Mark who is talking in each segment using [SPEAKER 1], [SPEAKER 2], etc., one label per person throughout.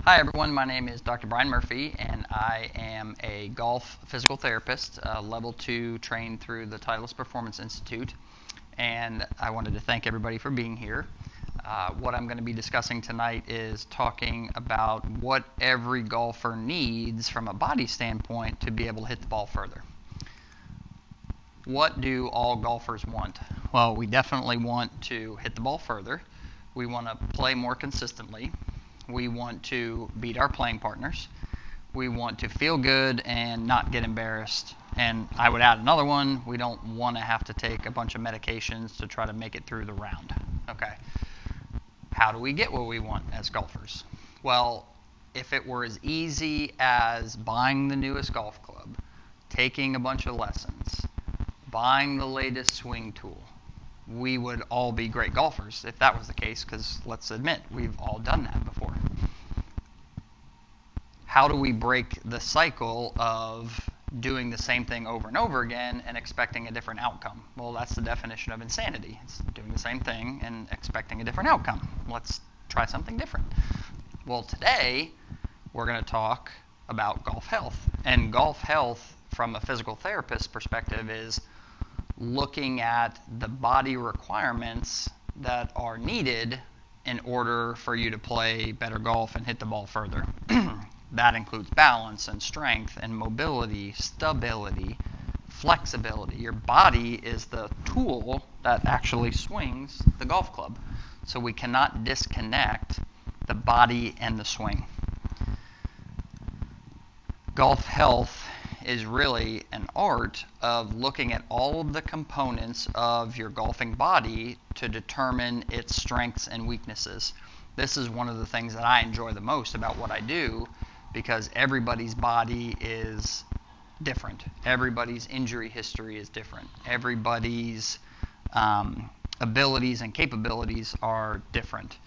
[SPEAKER 1] Hi everyone, my name is Dr. Brian Murphy and I am a golf physical therapist, level 2 trained through the Titleist Performance Institute, and I wanted to thank everybody for being here. What I'm going to be discussing tonight is talking about what every golfer needs from a body standpoint to be able to hit the ball further. What do all golfers want? Well, we definitely want to hit the ball further. We want to play more consistently. We want to beat our playing partners. We want to feel good and not get embarrassed. And I would add another one, we don't want to have to take a bunch of medications to try to make it through the round. Okay. How do we get what we want as golfers? Well, if it were as easy as buying the newest golf club, taking a bunch of lessons, buying the latest swing tool, we would all be great golfers if that was the case, because let's admit, we've all done that before. How do we break the cycle of doing the same thing over and over again and expecting a different outcome? Well, that's the definition of insanity. It's doing the same thing and expecting a different outcome. Let's try something different. Well, today we're going to talk about golf health. And golf health from a physical therapist perspective is looking at the body requirements that are needed in order for you to play better golf and hit the ball further. That includes balance and strength and mobility, stability, flexibility. Your body is the tool that actually swings the golf club. So we cannot disconnect the body and the swing. Golf health is really an art of looking at all of the components of your golfing body to determine its strengths and weaknesses. This is one of the things that I enjoy the most about what I do, because everybody's body is different. Everybody's injury history is different. Everybody's abilities and capabilities are different.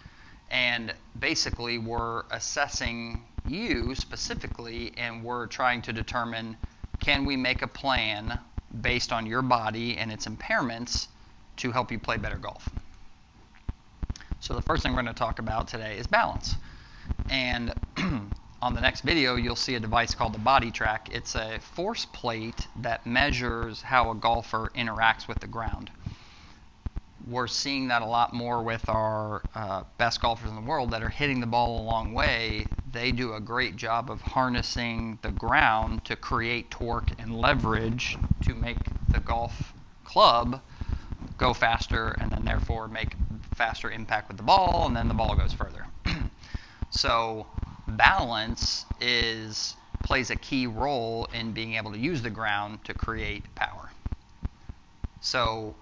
[SPEAKER 1] And basically we're assessing you specifically, and we're trying to determine, can we make a plan based on your body and its impairments to help you play better golf. So the first thing we're going to talk about today is balance. And on the next video, you'll see a device called the BodyTrack. It's a force plate that measures how a golfer interacts with the ground. We're seeing that a lot more with our best golfers in the world that are hitting the ball a long way. They do a great job of harnessing the ground to create torque and leverage to make the golf club go faster, and then therefore make faster impact with the ball, and then the ball goes further. So balance plays a key role in being able to use the ground to create power. So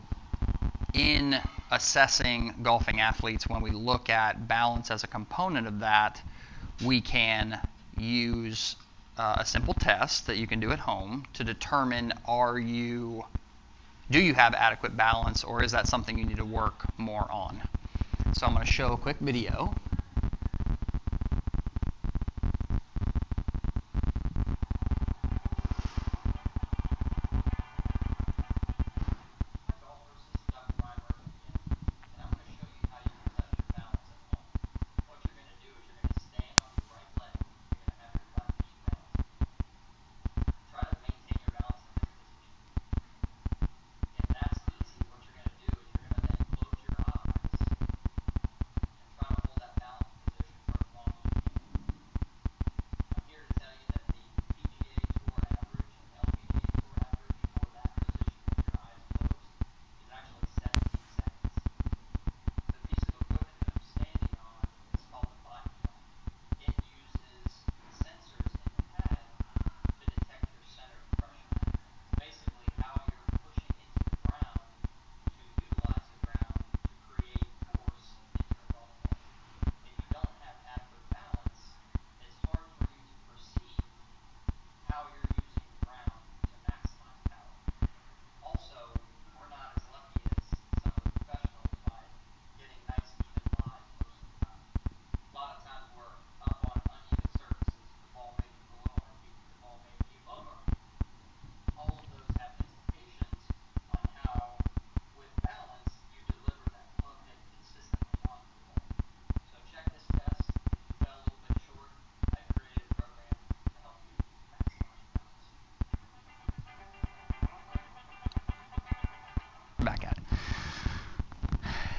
[SPEAKER 1] in assessing golfing athletes, when we look at balance as a component of that, we can use a simple test that you can do at home to determine, do you have adequate balance, or is that something you need to work more on? So I'm going to show a quick video.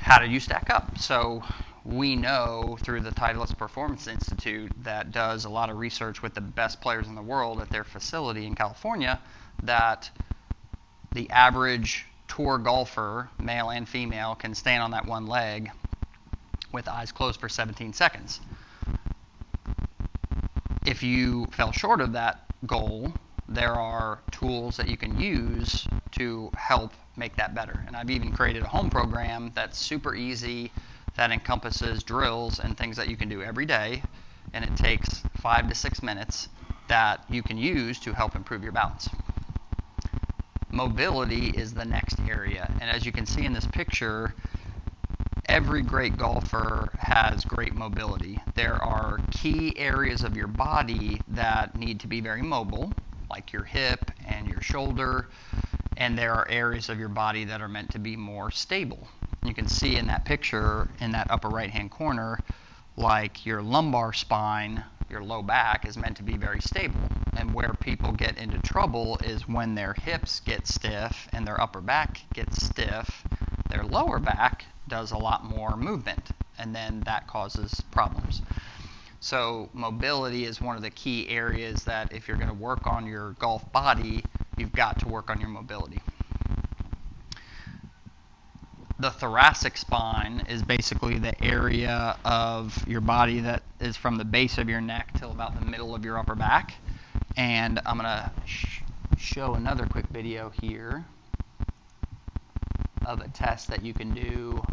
[SPEAKER 1] how do you stack up? So we know through the Titleist Performance Institute that does a lot of research with the best players in the world at their facility in California that the average tour golfer, male and female, can stand on that one leg with eyes closed for 17 seconds. If you fell short of that goal, there are tools that you can use to help make that better. And I've even created a home program that's super easy, that encompasses drills and things that you can do every day, and it takes 5 to 6 minutes that you can use to help improve your balance. Mobility is the next area, and as you can see in this picture, every great golfer has great mobility. There are key areas of your body that need to be very mobile, like your hip and your shoulder, and there are areas of your body that are meant to be more stable. You can see in that picture, in that upper right-hand corner, like your lumbar spine, your low back is meant to be very stable. And where people get into trouble is when their hips get stiff and their upper back gets stiff, their lower back does a lot more movement, and then that causes problems. So mobility is one of the key areas that if you're going to work on your golf body, you've got to work on your mobility. The thoracic spine is basically the area of your body that is from the base of your neck till about the middle of your upper back. And I'm going to show another quick video here of a test that you can do.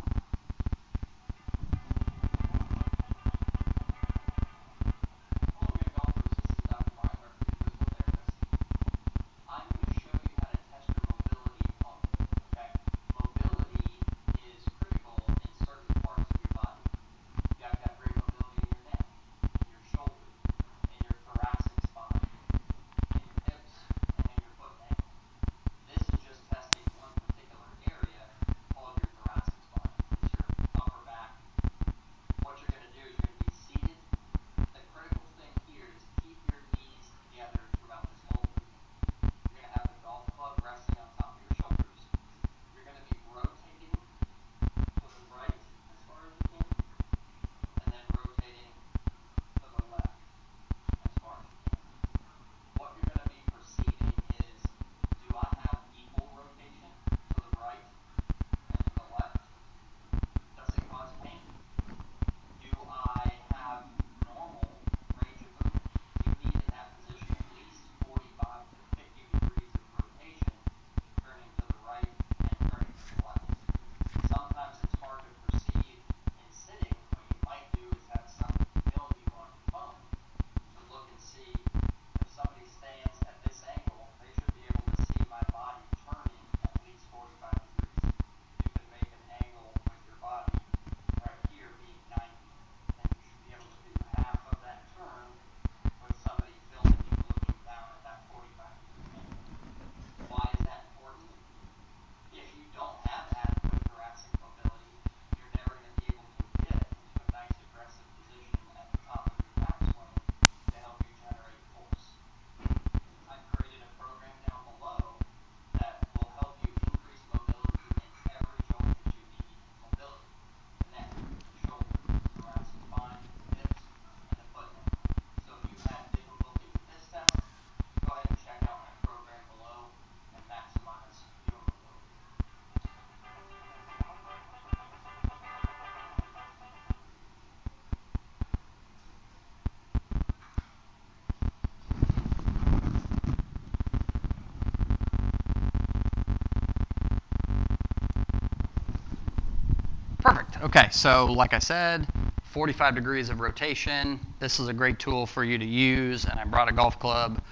[SPEAKER 1] Perfect. Okay, so like I said, 45 degrees of rotation. This is a great tool for you to use, and I brought a golf club.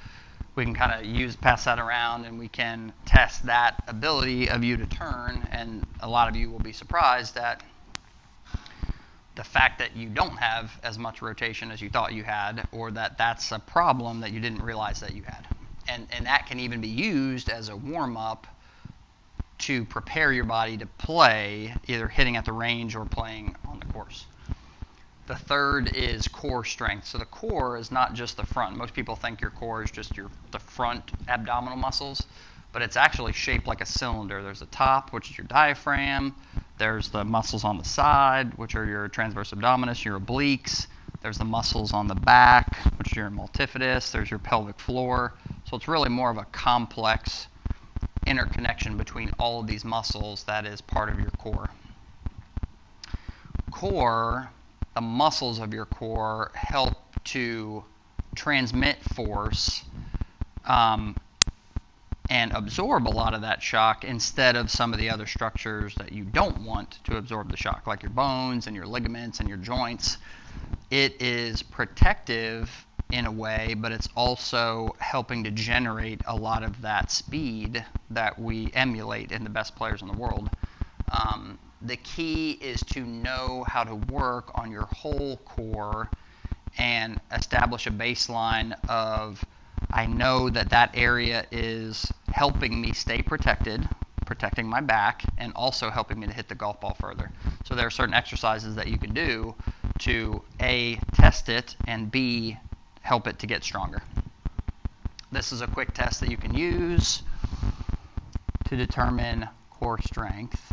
[SPEAKER 1] We can kind of pass that around, and we can test that ability of you to turn, and a lot of you will be surprised at the fact that you don't have as much rotation as you thought you had, or that that's a problem that you didn't realize that you had. And that can even be used as a warm-up to prepare your body to play, either hitting at the range or playing on the course. The third is core strength. So the core is not just the front. Most people think your core is just the front abdominal muscles, but it's actually shaped like a cylinder. There's a top, which is your diaphragm. There's the muscles on the side, which are your transverse abdominis, your obliques. There's the muscles on the back, which are your multifidus. There's your pelvic floor. So it's really more of a complex interconnection between all of these muscles that is part of your core. Core, the muscles of your core help to transmit force and absorb a lot of that shock instead of some of the other structures that you don't want to absorb the shock, like your bones and your ligaments and your joints. It is protective in a way, but it's also helping to generate a lot of that speed that we emulate in the best players in the world. The key is to know how to work on your whole core and establish a baseline of, I know that that area is helping me stay protected, protecting my back, and also helping me to hit the golf ball further. So there are certain exercises that you can do to A, test it, and B, help it to get stronger. This is a quick test that you can use to determine core strength.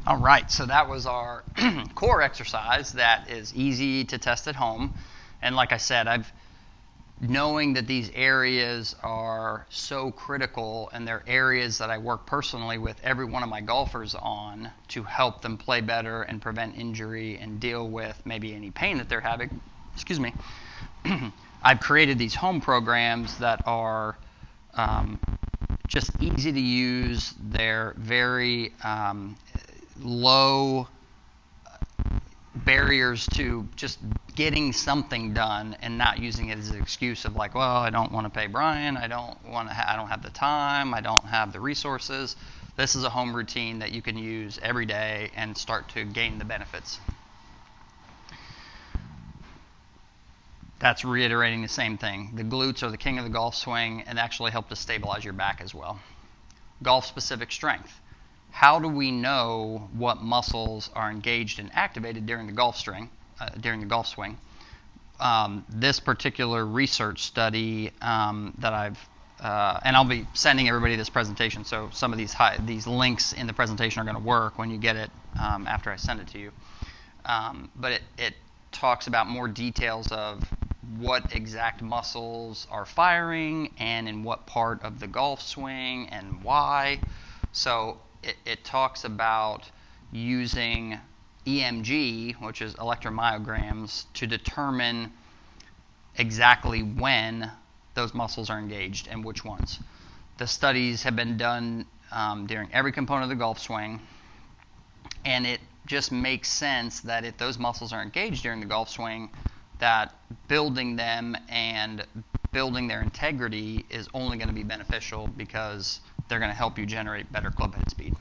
[SPEAKER 1] All right, so that was our core exercise that is easy to test at home. And like I said, knowing that these areas are so critical, and they're areas that I work personally with every one of my golfers on to help them play better and prevent injury and deal with maybe any pain that they're having. Excuse me. I've created these home programs that are just easy to use. They're very low barriers to just getting something done and not using it as an excuse of like, well, I don't want to pay Brian, I don't have the time, I don't have the resources. This is a home routine that you can use every day and start to gain the benefits. That's reiterating the same thing. The glutes are the king of the golf swing and actually help to stabilize your back as well. Golf specific strength. how do we know what muscles are engaged and activated during the golf swing? This particular research study that I've and I'll be sending everybody this presentation, so some of these links in the presentation are going to work when you get it after I send it to you. But it talks about more details of what exact muscles are firing and in what part of the golf swing and why. So it talks about using EMG, which is electromyograms, to determine exactly when those muscles are engaged and which ones. The studies have been done during every component of the golf swing, and it just makes sense that if those muscles are engaged during the golf swing, that building them and building their integrity is only going to be beneficial because they're going to help you generate better club head speed.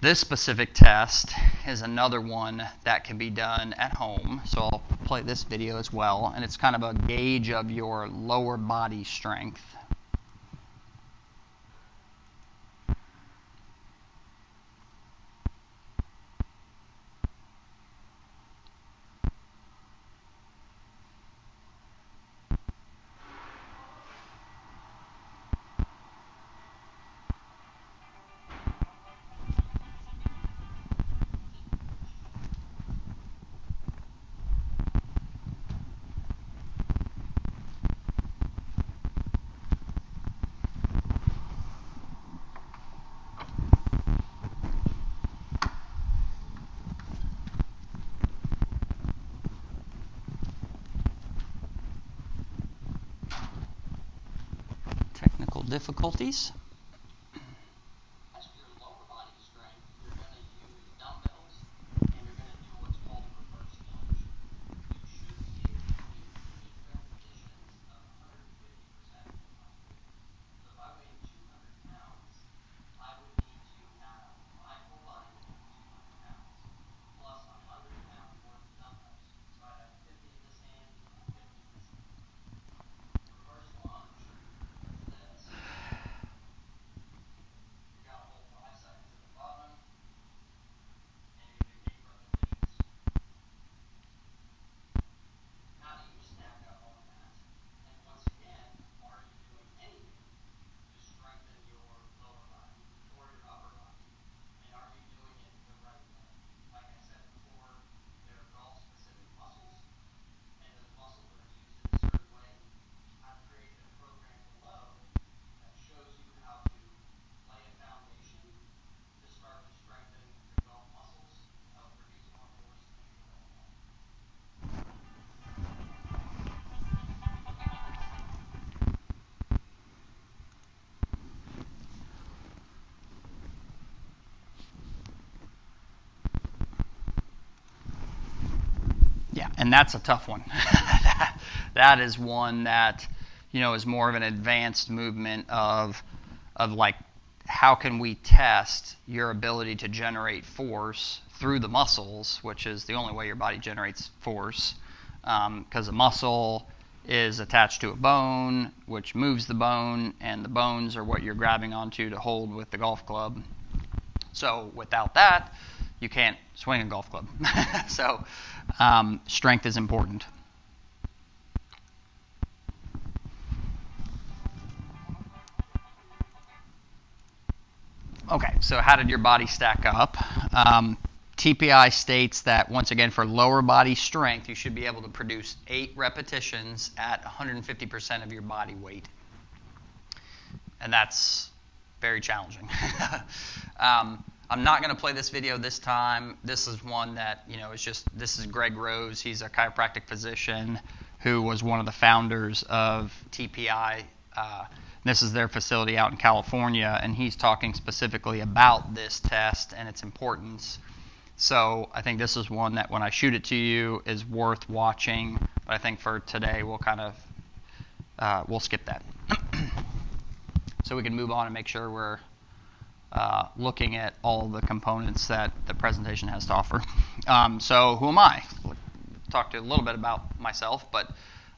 [SPEAKER 1] This specific test is another one that can be done at home, so I'll play this video as well, and it's kind of a gauge of your lower body strength. Technical difficulties. Yeah, and that's a tough one. That is one that, is more of an advanced movement of like, how can we test your ability to generate force through the muscles, which is the only way your body generates force, because a muscle is attached to a bone, which moves the bone, and the bones are what you're grabbing onto to hold with the golf club. So without that, you can't swing a golf club. So strength is important. Okay, so how did your body stack up? TPI states that, once again, for lower body strength, you should be able to produce 8 repetitions at 150% of your body weight. And that's very challenging. I'm not going to play this video this time. This is one that, this is Greg Rose. He's a chiropractic physician who was one of the founders of TPI. This is their facility out in California, and he's talking specifically about this test and its importance. So I think this is one that when I shoot it to you is worth watching. But I think for today we'll we'll skip that. So we can move on and make sure we're looking at all the components that the presentation has to offer. So who am I? Talk to you a little bit about myself, but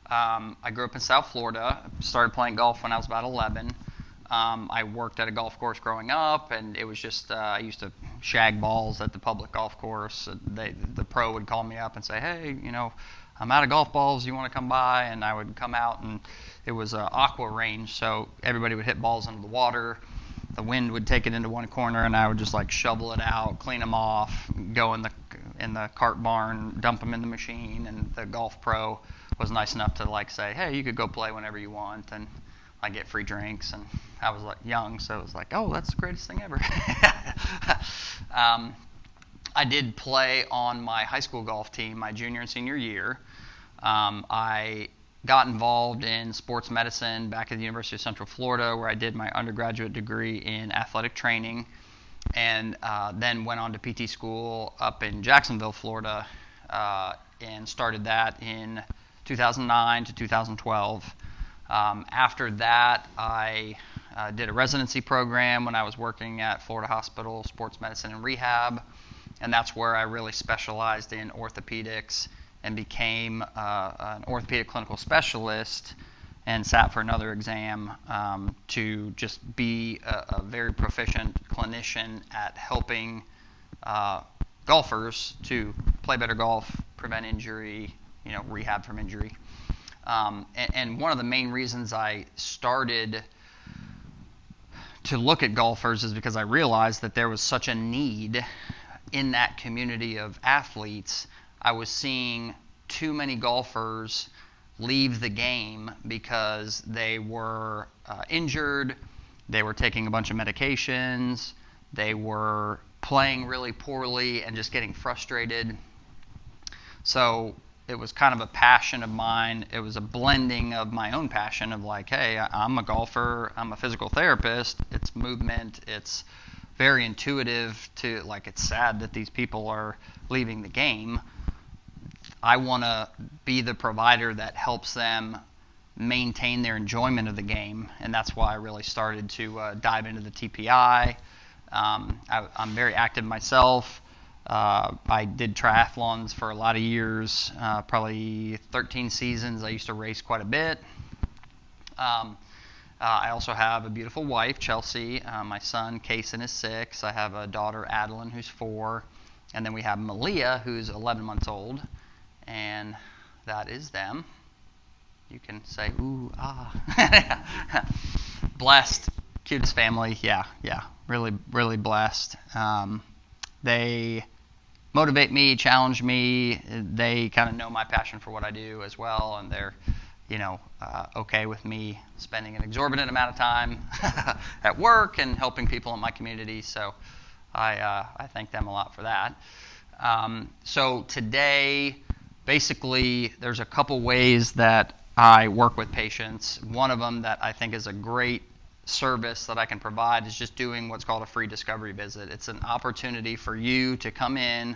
[SPEAKER 1] I grew up in South Florida. Started playing golf when I was about 11. I worked at a golf course growing up, and it was just I used to shag balls at the public golf course. The pro would call me up and say, hey, I'm out of golf balls. You want to come by? And I would come out, and it was an aqua range, so everybody would hit balls into the water. The wind would take it into one corner, and I would just like shovel it out, clean them off, go in the cart barn, dump them in the machine. And the golf pro was nice enough to like say, hey, you could go play whenever you want, and I get free drinks. And I was like young, so it was like, oh, that's the greatest thing ever. I did play on my high school golf team my junior and senior year. I got involved in sports medicine back at the University of Central Florida, where I did my undergraduate degree in athletic training, and then went on to PT school up in Jacksonville, Florida, and started that in 2009 to 2012. After that, I did a residency program when I was working at Florida Hospital Sports Medicine and Rehab, and that's where I really specialized in orthopedics and became an orthopedic clinical specialist and sat for another exam to just be a very proficient clinician at helping golfers to play better golf, prevent injury, rehab from injury. And one of the main reasons I started to look at golfers is because I realized that there was such a need in that community of athletes. I was seeing too many golfers leave the game because they were injured, they were taking a bunch of medications, they were playing really poorly and just getting frustrated. So it was kind of a passion of mine. It was a blending of my own passion of like, hey, I'm a golfer, I'm a physical therapist, it's movement, it's very intuitive to, like, it's sad that these people are leaving the game. I want to be the provider that helps them maintain their enjoyment of the game, and that's why I really started to dive into the TPI. I'm very active myself. I did triathlons for a lot of years, probably 13 seasons. I used to race quite a bit. I also have a beautiful wife, Chelsea. My son, Kason, is 6. I have a daughter, Adeline, who's 4. And then we have Malia, who's 11 months old. And that is them. You can say, ooh, ah. Blessed, cutest family. Yeah, really, really blessed. They motivate me, challenge me. They kind of know my passion for what I do as well, and they're, okay with me spending an exorbitant amount of time at work and helping people in my community. So I thank them a lot for that. So today, basically, there's a couple ways that I work with patients. One of them that I think is a great service that I can provide is just doing what's called a free discovery visit. It's an opportunity for you to come in,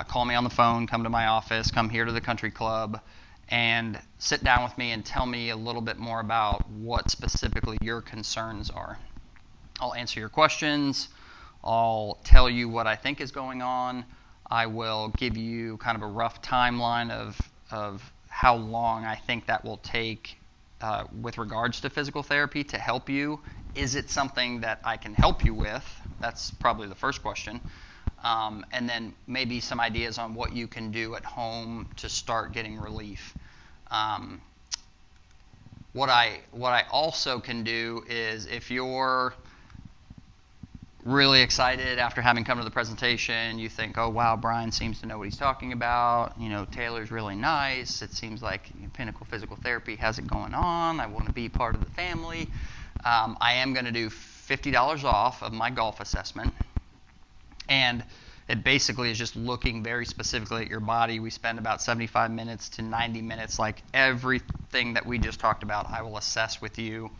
[SPEAKER 1] call me on the phone, come to my office, come here to the country club, and sit down with me and tell me a little bit more about what specifically your concerns are. I'll answer your questions. I'll tell you what I think is going on. I will give you kind of a rough timeline of how long I think that will take with regards to physical therapy to help you. Is it something that I can help you with? That's probably the first question. And then maybe some ideas on what you can do at home to start getting relief. What I also can do is, if you're really excited after having come to the presentation, you think, oh wow, Brian seems to know what he's talking about, Taylor's really nice, it seems like Pinnacle Physical Therapy has it going on, I want to be part of the family, I am going to do $50 off of my golf assessment. And it basically is just looking very specifically at your body. We spend about 75 minutes to 90 minutes, like everything that we just talked about, I will assess with you.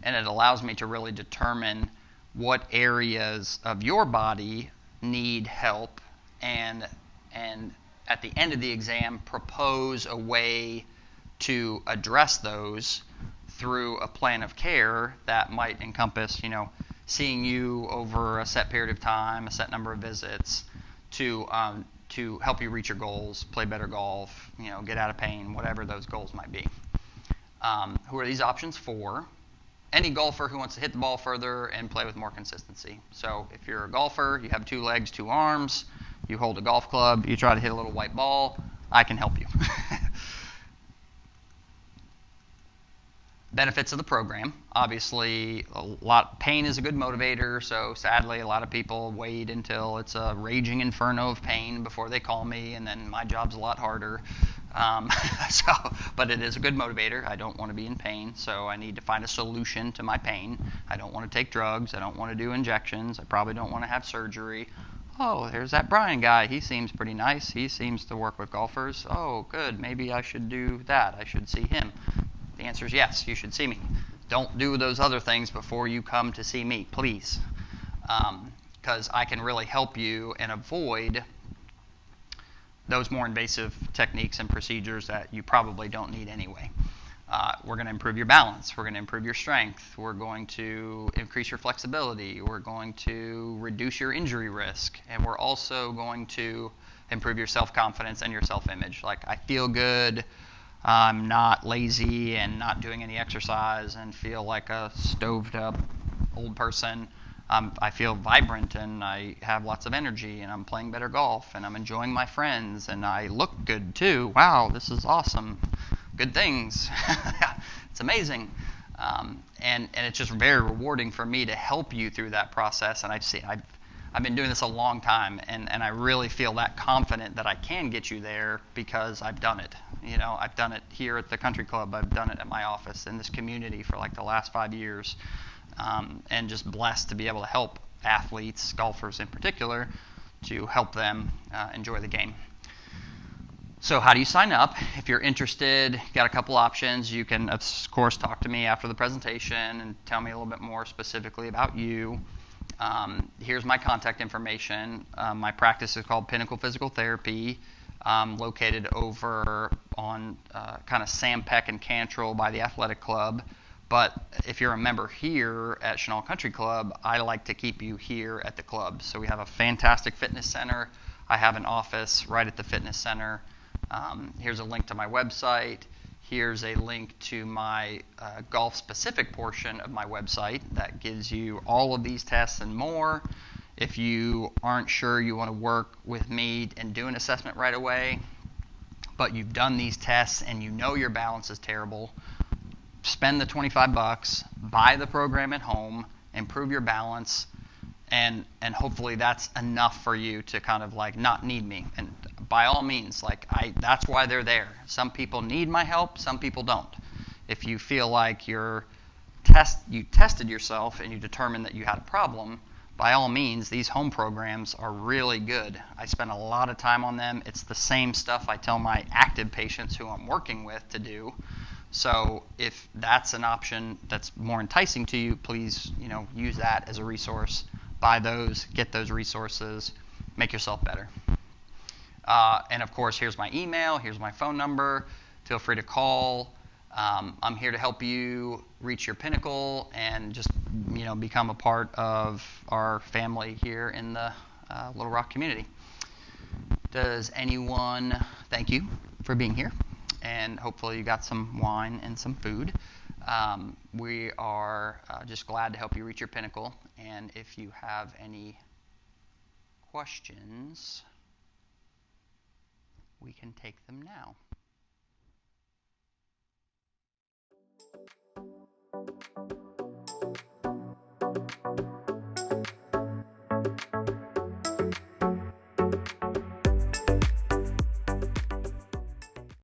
[SPEAKER 1] And it allows me to really determine what areas of your body need help, and at the end of the exam, propose a way to address those through a plan of care that might encompass, seeing you over a set period of time, a set number of visits, to help you reach your goals, play better golf, get out of pain, whatever those goals might be. Who are these options for? any golfer who wants to hit the ball further and play with more consistency. So if you're a golfer, you have 2 legs, 2 arms, you hold a golf club, you try to hit a little white ball, I can help you. Benefits of the program. Obviously, pain is a good motivator, so sadly a lot of people wait until it's a raging inferno of pain before they call me, and then my job's a lot harder. But it is a good motivator. I don't want to be in pain, so I need to find a solution to my pain. I don't want to take drugs. I don't want to do injections. I probably don't want to have surgery. Oh, there's that Brian guy. He seems pretty nice. He seems to work with golfers. Oh, good. Maybe I should do that. I should see him. The answer is yes, you should see me. Don't do those other things before you come to see me, please. Because I can really help you and avoid those more invasive techniques and procedures that you probably don't need anyway. We're going to improve your balance. We're going to improve your strength. We're going to increase your flexibility. We're going to reduce your injury risk. And we're also going to improve your self-confidence and your self-image. Like, I feel good. I'm not lazy and not doing any exercise and feel like a stoved-up old person. I feel vibrant and I have lots of energy and I'm playing better golf and I'm enjoying my friends and I look good too. Wow, this is awesome. Good things. It's amazing. And it's just very rewarding for me to help you through that process. And I've been doing this a long time, and I really feel that confident that I can get you there because I've done it. You know, I've done it here at the country club. I've done it at my office in this community for like the last 5 years, and just blessed to be able to help athletes, golfers in particular, to help them enjoy the game. So how do you sign up? If you're interested, you got a couple options. You can, of course, talk to me after the presentation and tell me a little bit more specifically about you. Here's my contact information. My practice is called Pinnacle Physical Therapy, located over on kind of Sam Peck and Cantrell by the Athletic Club. But if you're a member here at Chenal Country Club, I like to keep you here at the club. So we have a fantastic fitness center. I have an office right at the fitness center. Here's a link to my website. Here's a link to my golf-specific portion of my website that gives you all of these tests and more. If you aren't sure you want to work with me and do an assessment right away, but you've done these tests and you know your balance is terrible, spend the $25, buy the program at home, improve your balance, and hopefully that's enough for you to kind of like not need me. And by all means, that's why they're there. Some people need my help, some people don't. If you feel like you tested yourself and you determined that you had a problem, by all means, these home programs are really good. I spend a lot of time on them. It's the same stuff I tell my active patients who I'm working with to do. So if that's an option that's more enticing to you, please, use that as a resource. Buy those, get those resources, make yourself better. And of course, here's my email, here's my phone number. Feel free to call. I'm here to help you reach your pinnacle and just, become a part of our family here in the Little Rock community. Thank you for being here, and hopefully you got some wine and some food. We are just glad to help you reach your pinnacle, and if you have any questions, we can take them now.